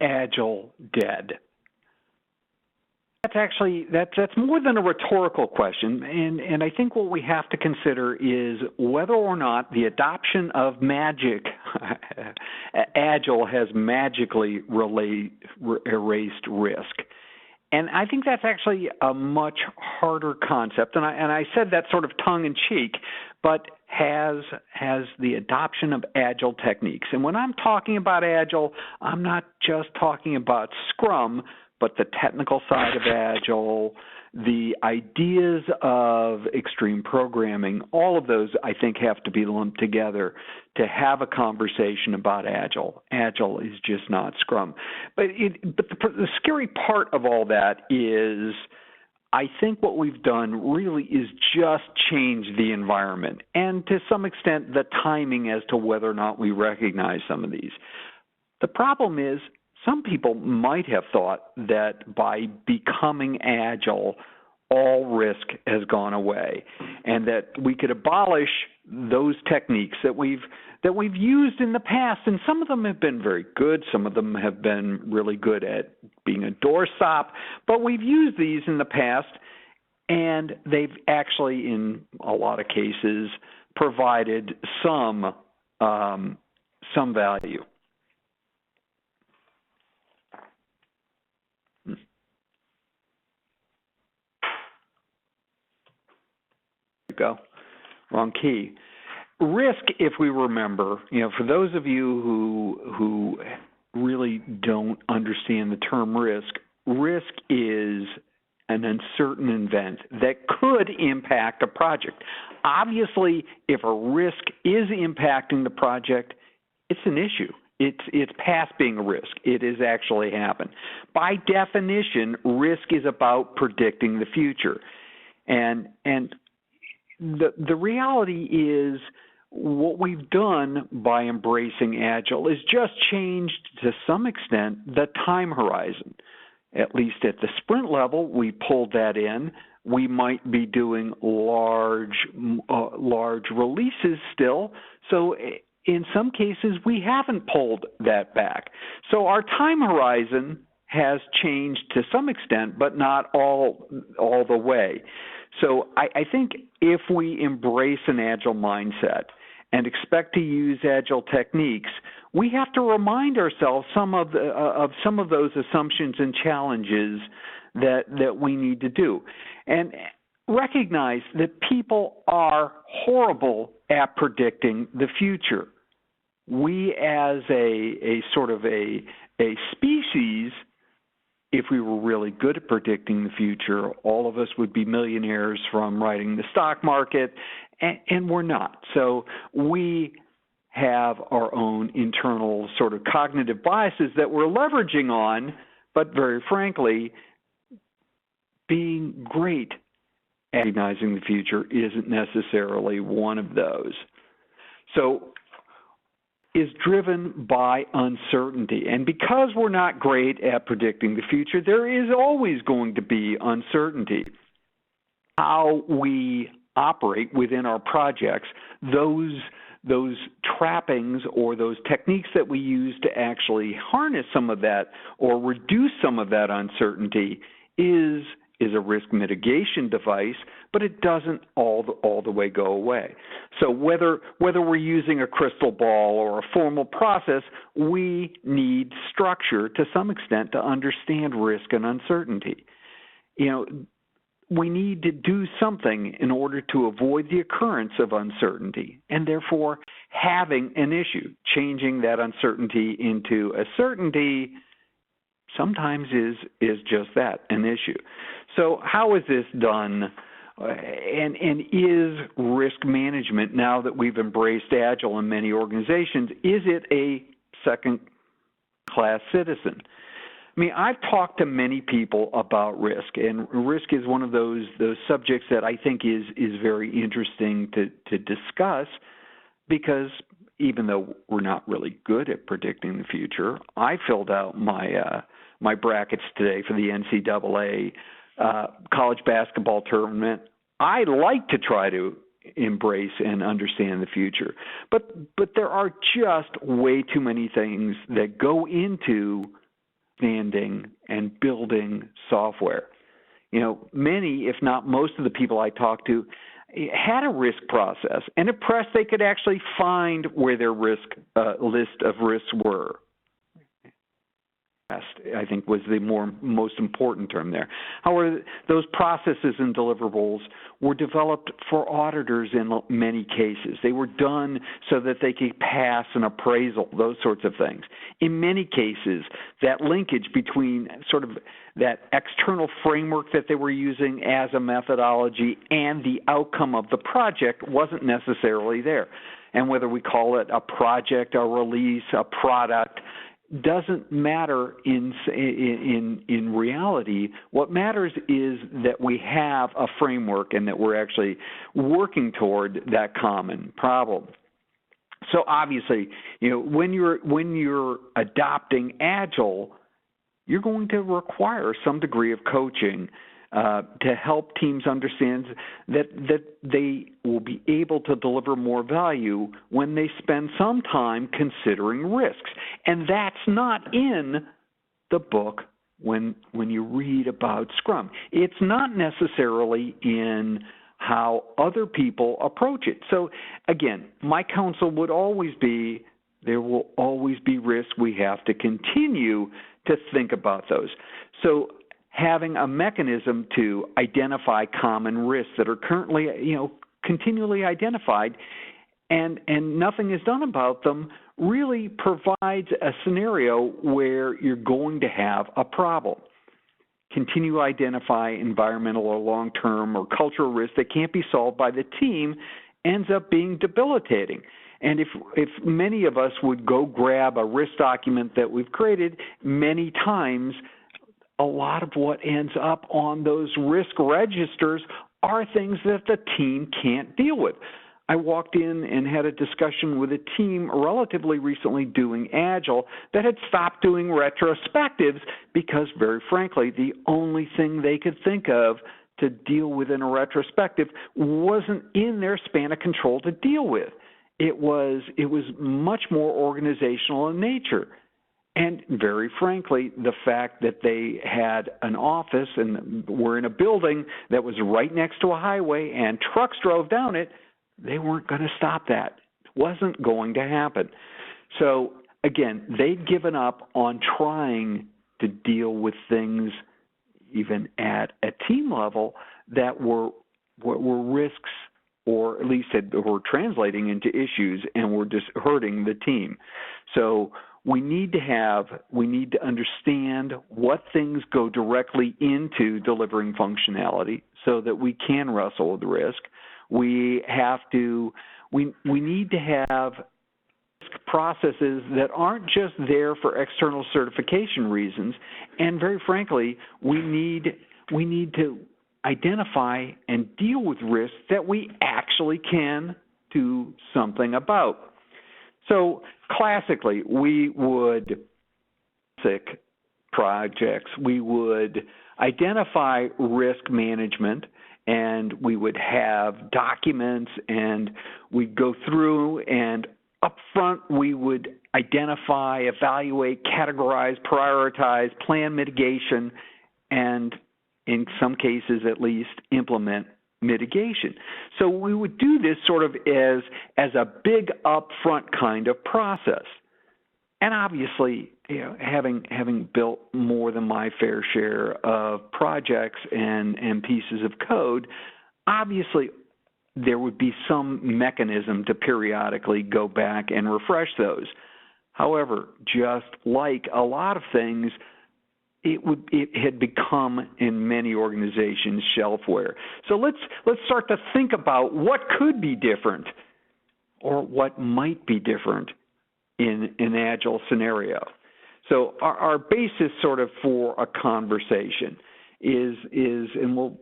Agile dead? That's more than a rhetorical question, and I think what we have to consider is whether or not the adoption of Agile has magically erased risk. And I think that's actually a much harder concept, and I said that sort of tongue-in-cheek, but has the adoption of Agile techniques. And when I'm talking about Agile, I'm not just talking about Scrum, but the technical side of Agile, the ideas of extreme programming, all of those I think have to be lumped together to have a conversation about Agile. Agile is just not Scrum. But the scary part of all that is I think what we've done really is just change the environment and to some extent the timing as to whether or not we recognize some of these. The problem is some people might have thought that by becoming Agile, all risk has gone away, and that we could abolish those techniques that we've used in the past. And some of them have been very good. Some of them have been really good at being a doorstop. But we've used these in the past, and they've actually, in a lot of cases, provided some value. Go. Wrong key. Risk, if we remember, for those of you who really don't understand the term risk is an uncertain event that could impact a project. Obviously, if a risk is impacting the project, it's an issue. It's past being a risk. It has actually happened. By definition, risk is about predicting the future. And the reality is what we've done by embracing Agile is just changed to some extent the time horizon. At least at the sprint level, we pulled that in. We might be doing large releases still. So in some cases, we haven't pulled that back. So our time horizon has changed to some extent, but not all the way. So I think if we embrace an Agile mindset and expect to use Agile techniques, we have to remind ourselves of some of those assumptions and challenges that we need to do, and recognize that people are horrible at predicting the future. We, as a sort of a species, if we were really good at predicting the future, all of us would be millionaires from riding the stock market, and we're not. So we have our own internal sort of cognitive biases that we're leveraging on, but very frankly, being great at recognizing the future isn't necessarily one of those. So is driven by uncertainty. And because we're not great at predicting the future, there is always going to be uncertainty. How we operate within our projects, those trappings or those techniques that we use to actually harness some of that or reduce some of that uncertainty is a risk mitigation device, but it doesn't all the way go away. So whether we're using a crystal ball or a formal process, we need structure to some extent to understand risk and uncertainty. We need to do something in order to avoid the occurrence of uncertainty, and therefore having an issue, changing that uncertainty into a certainty sometimes is just that, an issue. So how is this done, and is risk management, now that we've embraced Agile in many organizations, is it a second-class citizen? I mean, I've talked to many people about risk, and risk is one of those subjects that I think is very interesting to discuss, because even though we're not really good at predicting the future, I filled out my brackets today for the NCAA college basketball tournament. I like to try to embrace and understand the future, but there are just way too many things that go into understanding and building software. You know, many, if not most of the people I talked to had a risk process and impressed they could actually find where their risk list of risks were. I think was the most important term there. However, those processes and deliverables were developed for auditors in many cases. They were done so that they could pass an appraisal, those sorts of things. In many cases, that linkage between sort of that external framework that they were using as a methodology and the outcome of the project wasn't necessarily there. And whether we call it a project, a release, a product, doesn't matter in reality. What matters is that we have a framework and that we're actually working toward that common problem. So obviously, you know, when you're adopting Agile, you're going to require some degree of coaching to help teams understand that they will be able to deliver more value when they spend some time considering risks. And that's not in the book when you read about Scrum. It's not necessarily in how other people approach it. So again, my counsel would always be there will always be risks. We have to continue to think about those. So having a mechanism to identify common risks that are currently, you know, continually identified and nothing is done about them really provides a scenario where you're going to have a problem. Continue to identify environmental or long-term or cultural risks that can't be solved by the team ends up being debilitating. And if many of us would go grab a risk document that we've created, many times a lot of what ends up on those risk registers are things that the team can't deal with. I walked in and had a discussion with a team relatively recently doing Agile that had stopped doing retrospectives because, very frankly, the only thing they could think of to deal with in a retrospective wasn't in their span of control to deal with. It was much more organizational in nature. And very frankly, the fact that they had an office and were in a building that was right next to a highway and trucks drove down it, they weren't going to stop that. It wasn't going to happen. So again, they'd given up on trying to deal with things even at a team level that were risks, or at least were translating into issues and were just hurting the team. So we need to understand what things go directly into delivering functionality so that we can wrestle with risk. We need to have processes that aren't just there for external certification reasons, and very frankly, we need to identify and deal with risks that we actually can do something about. So classically, we would identify risk management, and we would have documents, and we'd go through, and up front we would identify, evaluate, categorize, prioritize, plan mitigation, and in some cases at least implement mitigation. So we would do this sort of as a big upfront kind of process. And obviously, you know, having built more than my fair share of projects and pieces of code, obviously there would be some mechanism to periodically go back and refresh those. However, just like a lot of things, it had become in many organizations shelfware. So let's start to think about what could be different or what might be different in an Agile scenario. So our basis sort of for a conversation is and we'll